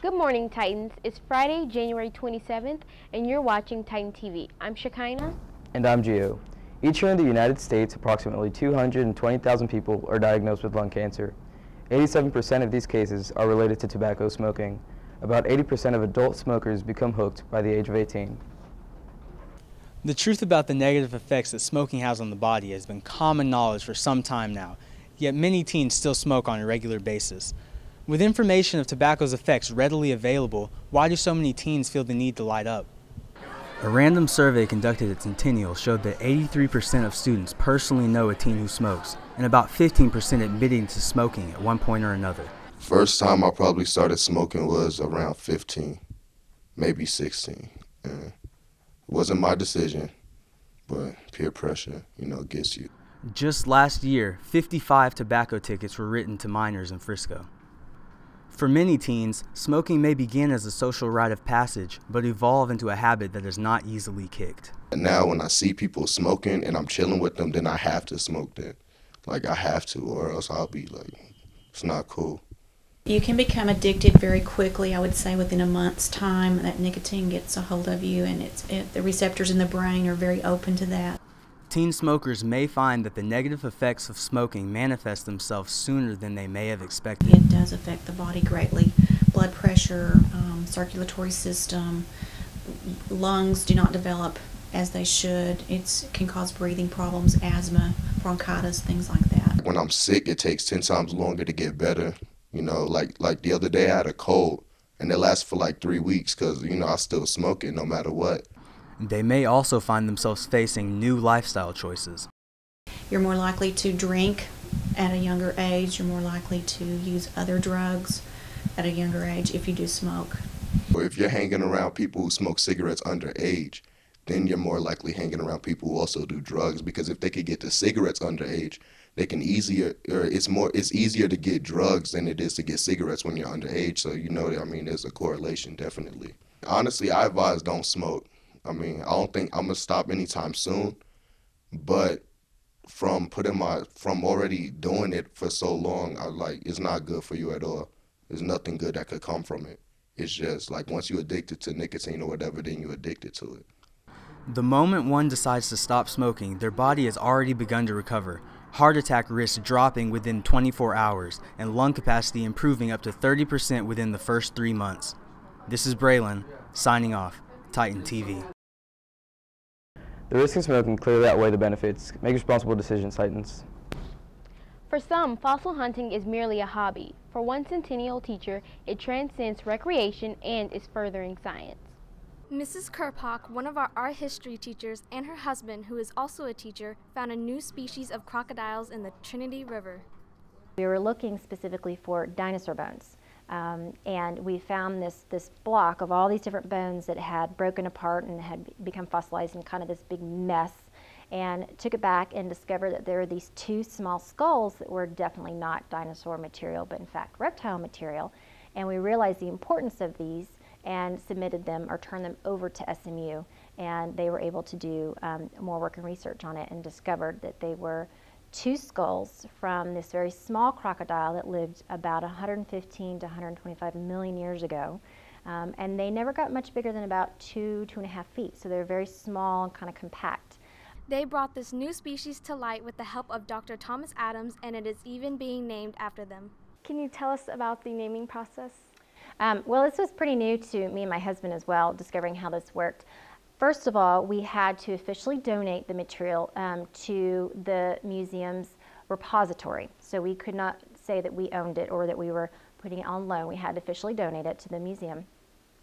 Good morning, Titans. It's Friday, January 27th, and you're watching Titan TV. I'm Shekinah. And I'm Gio. Each year in the United States, approximately 220,000 people are diagnosed with lung cancer. 87% of these cases are related to tobacco smoking. About 80% of adult smokers become hooked by the age of 18. The truth about the negative effects that smoking has on the body has been common knowledge for some time now, yet many teens still smoke on a regular basis. With information of tobacco's effects readily available, why do so many teens feel the need to light up? A random survey conducted at Centennial showed that 83% of students personally know a teen who smokes, and about 15% admitting to smoking at one point or another. First time I probably started smoking was around 15, maybe 16. And it wasn't my decision, but peer pressure, gets you. Just last year, 55 tobacco tickets were written to minors in Frisco. For many teens, smoking may begin as a social rite of passage, but evolve into a habit that is not easily kicked. And now when I see people smoking and I'm chilling with them, then I have to smoke then. Like I have to, or else I'll be like, it's not cool. You can become addicted very quickly. I would say within a month's time that nicotine gets a hold of you, and the receptors in the brain are very open to that. Teen smokers may find that the negative effects of smoking manifest themselves sooner than they may have expected. It does affect the body greatly. Blood pressure, circulatory system, lungs do not develop as they should. It can cause breathing problems, asthma, bronchitis, things like that. When I'm sick, it takes 10 times longer to get better. Like the other day I had a cold, and it lasted for like 3 weeks because, I still smoke it no matter what. They may also find themselves facing new lifestyle choices. You're more likely to drink at a younger age. You're more likely to use other drugs at a younger age if you do smoke. Or if you're hanging around people who smoke cigarettes underage, then you're more likely hanging around people who also do drugs, because if they could get the cigarettes underage, they can it's easier to get drugs than it is to get cigarettes when you're underage. So there's a correlation definitely. Honestly, I advise don't smoke. I don't think I'm gonna stop anytime soon, but from already doing it for so long, it's not good for you at all. There's nothing good that could come from it. It's just like once you're addicted to nicotine or whatever, then you're addicted to it. The moment one decides to stop smoking, their body has already begun to recover. Heart attack risk dropping within 24 hours, and lung capacity improving up to 30% within the first 3 months. This is Braylon, signing off, Titan TV. The risks of smoking clearly outweigh the benefits. Make responsible decisions, Titans. For some, fossil hunting is merely a hobby. For one Centennial teacher, it transcends recreation and is furthering science. Mrs. Kerpock, one of our art history teachers, and her husband, who is also a teacher, found a new species of crocodiles in the Trinity River. We were looking specifically for dinosaur bones, and we found this block of all these different bones that had broken apart and had become fossilized in kind of this big mess, and took it back and discovered that there were these two small skulls that were definitely not dinosaur material, but in fact reptile material. And we realized the importance of these and submitted them or turned them over to SMU, and they were able to do more work and research on it and discovered that they were two skulls from this very small crocodile that lived about 115 to 125 million years ago, and they never got much bigger than about 2.5 feet, so they're very small and kind of compact. They brought this new species to light with the help of Dr. Thomas Adams, and it is even being named after them. Can you tell us about the naming process? Well, this was pretty new to me and my husband as well, discovering how this worked. First of all, we had to officially donate the material to the museum's repository. So we could not say that we owned it or that we were putting it on loan. We had to officially donate it to the museum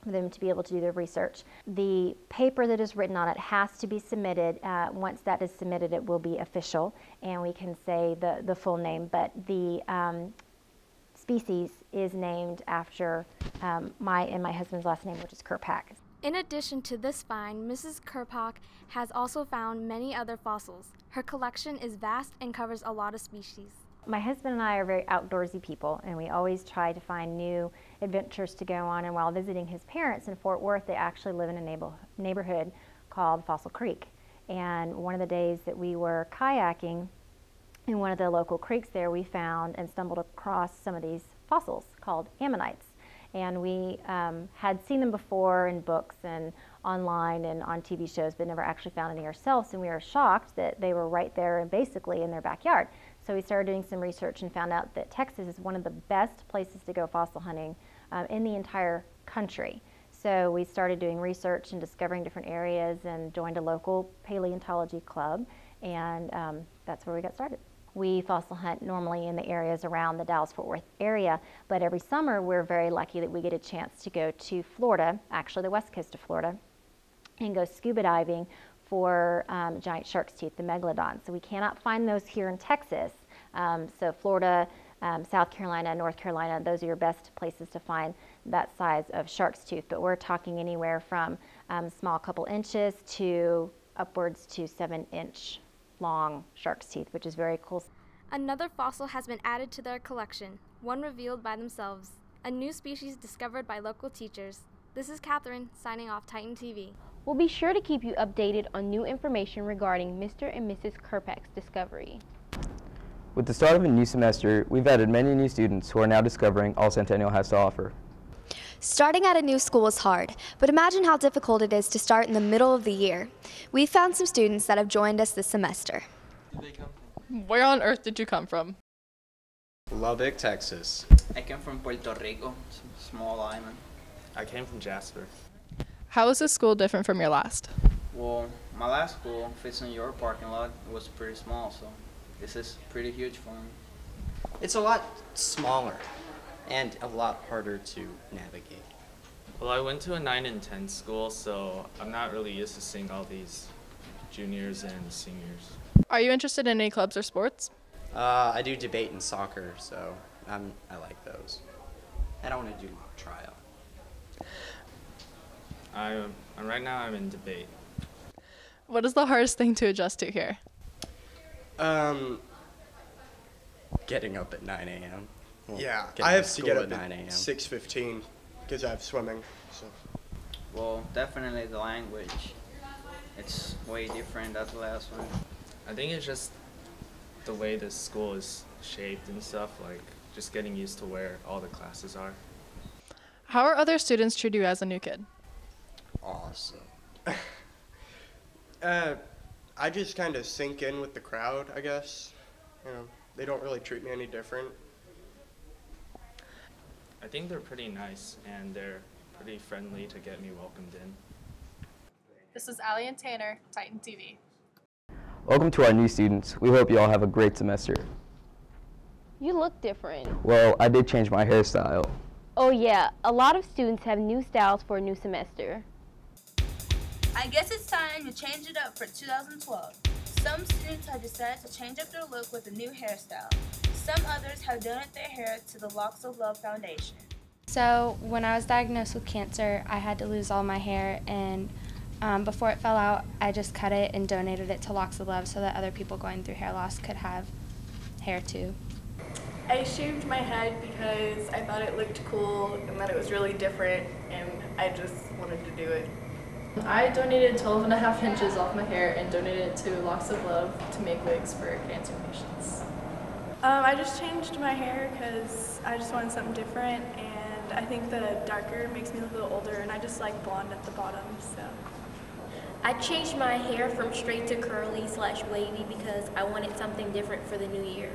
for them to be able to do their research. The paper that is written on it has to be submitted. Once that is submitted, it will be official, and we can say the full name. But the species is named after my and my husband's last name, which is Kerpak. In addition to this find, Mrs. Kerpock has also found many other fossils. Her collection is vast and covers a lot of species. My husband and I are very outdoorsy people, and we always try to find new adventures to go on. And while visiting his parents in Fort Worth, they actually live in a neighborhood called Fossil Creek. And one of the days that we were kayaking in one of the local creeks there, we found and stumbled across some of these fossils called ammonites. And we had seen them before in books and online and on TV shows, but never actually found any ourselves, and we were shocked that they were right there and basically in their backyard. So we started doing some research and found out that Texas is one of the best places to go fossil hunting in the entire country. So we started doing research and discovering different areas and joined a local paleontology club, and that's where we got started. We fossil hunt normally in the areas around the Dallas-Fort Worth area, but every summer we're very lucky that we get a chance to go to Florida, actually the west coast of Florida, and go scuba diving for giant shark's tooth, the megalodon. So we cannot find those here in Texas. So Florida, South Carolina, North Carolina, those are your best places to find that size of shark's tooth. But we're talking anywhere from small couple inches to upwards to 7-inch long shark's teeth, which is very cool. Another fossil has been added to their collection, one revealed by themselves. A new species discovered by local teachers. This is Catherine, signing off Titan TV. We'll be sure to keep you updated on new information regarding Mr. and Mrs. Kerpak's discovery. With the start of a new semester, we've added many new students who are now discovering all Centennial has to offer. Starting at a new school is hard, but imagine how difficult it is to start in the middle of the year. We've found some students that have joined us this semester. Where on earth did you come from? Lubbock, Texas. I came from Puerto Rico, small island. I came from Jasper. How is this school different from your last? Well, my last school fits in your parking lot. It was pretty small, so this is pretty huge for me. It's a lot smaller and a lot harder to navigate. Well, I went to a 9 and 10 school, so I'm not really used to seeing all these juniors and seniors. Are you interested in any clubs or sports? I do debate and soccer, so I like those. And I want to do tryout. Right now I'm in debate. What is the hardest thing to adjust to here? Getting up at 9 a.m. Well, yeah, I have to get up at 9 a.m. at 6:15 because I have swimming. So. Well, definitely the language. It's way different than the last one. I think it's just the way this school is shaped and stuff, like just getting used to where all the classes are. How are other students treat you as a new kid? Awesome. I just kind of sink in with the crowd, I guess. You know, they don't really treat me any different. I think they're pretty nice and they're pretty friendly to get me welcomed in. This is Allie and Tanner, Titan TV. Welcome to our new students. We hope you all have a great semester. You look different. Well, I did change my hairstyle. Oh yeah, a lot of students have new styles for a new semester. I guess it's time to change it up for 2012. Some students have decided to change up their look with a new hairstyle. Some others have donated their hair to the Locks of Love Foundation. So when I was diagnosed with cancer, I had to lose all my hair, and before it fell out, I just cut it and donated it to Locks of Love so that other people going through hair loss could have hair too. I shaved my head because I thought it looked cool and that it was really different, and I just wanted to do it. I donated 12.5 inches off my hair and donated it to Locks of Love to make wigs for cancer patients. I just changed my hair because I just wanted something different, and I think the darker makes me look a little older, and I just like blonde at the bottom, so. I changed my hair from straight to curly/wavy because I wanted something different for the new year.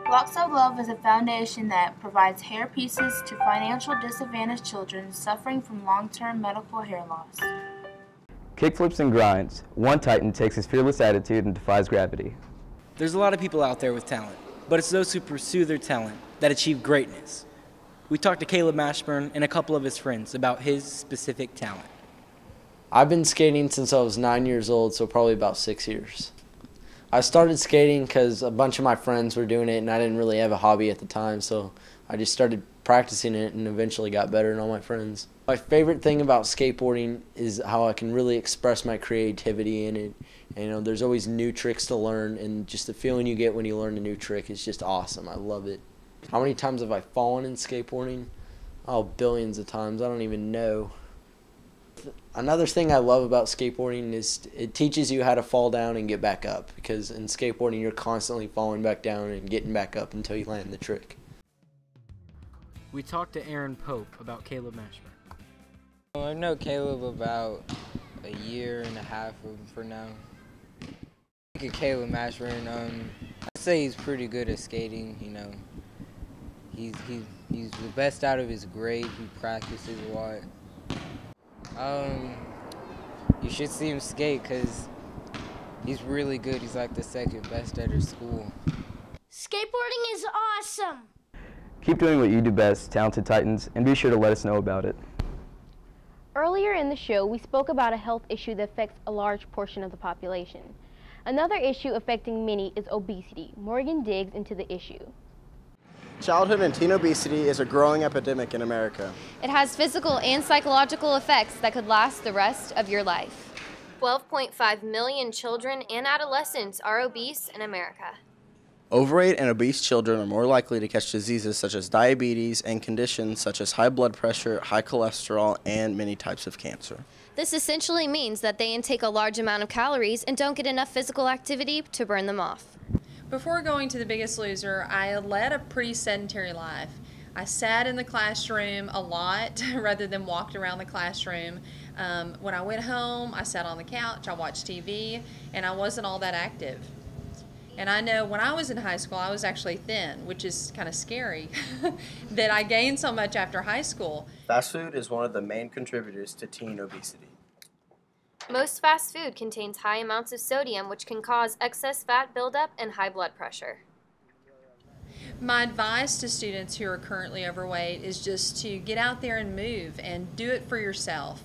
Locks of Love is a foundation that provides hair pieces to financial disadvantaged children suffering from long-term medical hair loss. Kickflips and grinds. One Titan takes his fearless attitude and defies gravity. There's a lot of people out there with talent, but it's those who pursue their talent that achieve greatness. We talked to Caleb Mashburn and a couple of his friends about his specific talent. I've been skating since I was 9 years old, so probably about 6 years. I started skating because a bunch of my friends were doing it, and I didn't really have a hobby at the time, so I just started practicing it and eventually got better than all my friends. My favorite thing about skateboarding is how I can really express my creativity in it. And, you know, there's always new tricks to learn, and just the feeling you get when you learn a new trick is just awesome. I love it. How many times have I fallen in skateboarding? Oh, billions of times. I don't even know. Another thing I love about skateboarding is it teaches you how to fall down and get back up, because in skateboarding you're constantly falling back down and getting back up until you land the trick. We talked to Aaron Pope about Caleb Mashburn. I've known Caleb about a year and a half for now. I think of Caleb Mashburn, I'd say he's pretty good at skating, you know. He's the best out of his grade. He practices a lot. You should see him skate because he's really good. He's like the second best at his school. Skateboarding is awesome. Keep doing what you do best, talented Titans, and be sure to let us know about it. Earlier in the show, we spoke about a health issue that affects a large portion of the population. Another issue affecting many is obesity. Morgan digs into the issue. Childhood and teen obesity is a growing epidemic in America. It has physical and psychological effects that could last the rest of your life. 12.5 million children and adolescents are obese in America. Overweight and obese children are more likely to catch diseases such as diabetes and conditions such as high blood pressure, high cholesterol, and many types of cancer. This essentially means that they intake a large amount of calories and don't get enough physical activity to burn them off. Before going to The Biggest Loser, I led a pretty sedentary life. I sat in the classroom a lot rather than walked around the classroom. When I went home, I sat on the couch, I watched TV, and I wasn't all that active. And I know when I was in high school, I was actually thin, which is kind of scary, that I gained so much after high school. Fast food is one of the main contributors to teen obesity. Most fast food contains high amounts of sodium, which can cause excess fat buildup and high blood pressure. My advice to students who are currently overweight is just to get out there and move and do it for yourself.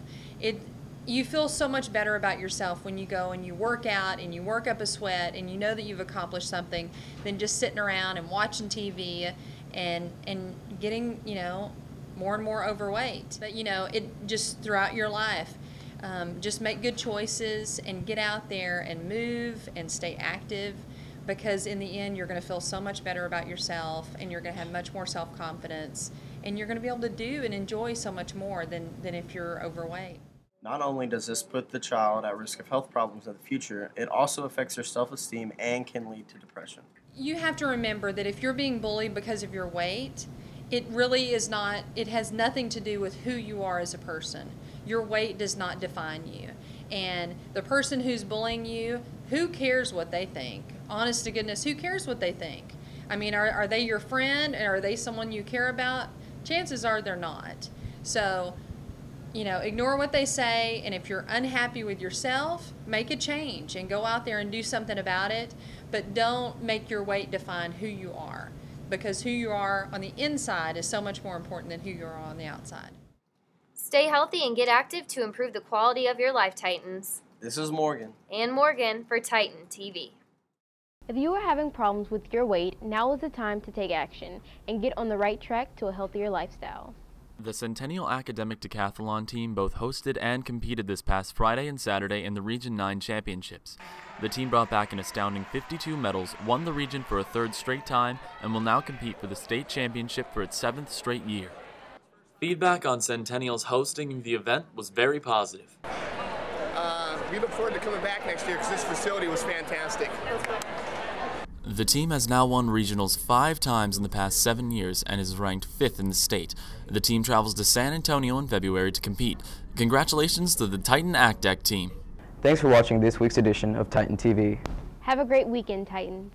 You feel so much better about yourself when you go and you work out and you work up a sweat and you know that you've accomplished something than just sitting around and watching TV and getting, you know, more and more overweight. But, you know, it just throughout your life, just make good choices and get out there and move and stay active, because in the end you're going to feel so much better about yourself and you're going to have much more self-confidence and you're going to be able to do and enjoy so much more than if you're overweight. Not only does this put the child at risk of health problems in the future, it also affects their self-esteem and can lead to depression. You have to remember that if you're being bullied because of your weight, it really is not, it has nothing to do with who you are as a person. Your weight does not define you. And the person who's bullying you, who cares what they think? Honest to goodness, who cares what they think? I mean, are they your friend? Are they someone you care about? Chances are they're not. So, you know, ignore what they say, and if you're unhappy with yourself, make a change and go out there and do something about it, but don't make your weight define who you are, because who you are on the inside is so much more important than who you are on the outside. Stay healthy and get active to improve the quality of your life, Titans. This is Morgan. And Morgan for Titan TV. If you are having problems with your weight, now is the time to take action and get on the right track to a healthier lifestyle. The Centennial Academic Decathlon team both hosted and competed this past Friday and Saturday in the Region 9 Championships. The team brought back an astounding 52 medals, won the region for a third straight time, and will now compete for the state championship for its 7th straight year. Feedback on Centennial's hosting the event was very positive. We look forward to coming back next year because this facility was fantastic. The team has now won regionals 5 times in the past 7 years and is ranked 5th in the state. The team travels to San Antonio in February to compete. Congratulations to the Titan ACDEC team. Thanks for watching this week's edition of Titan TV. Have a great weekend, Titans.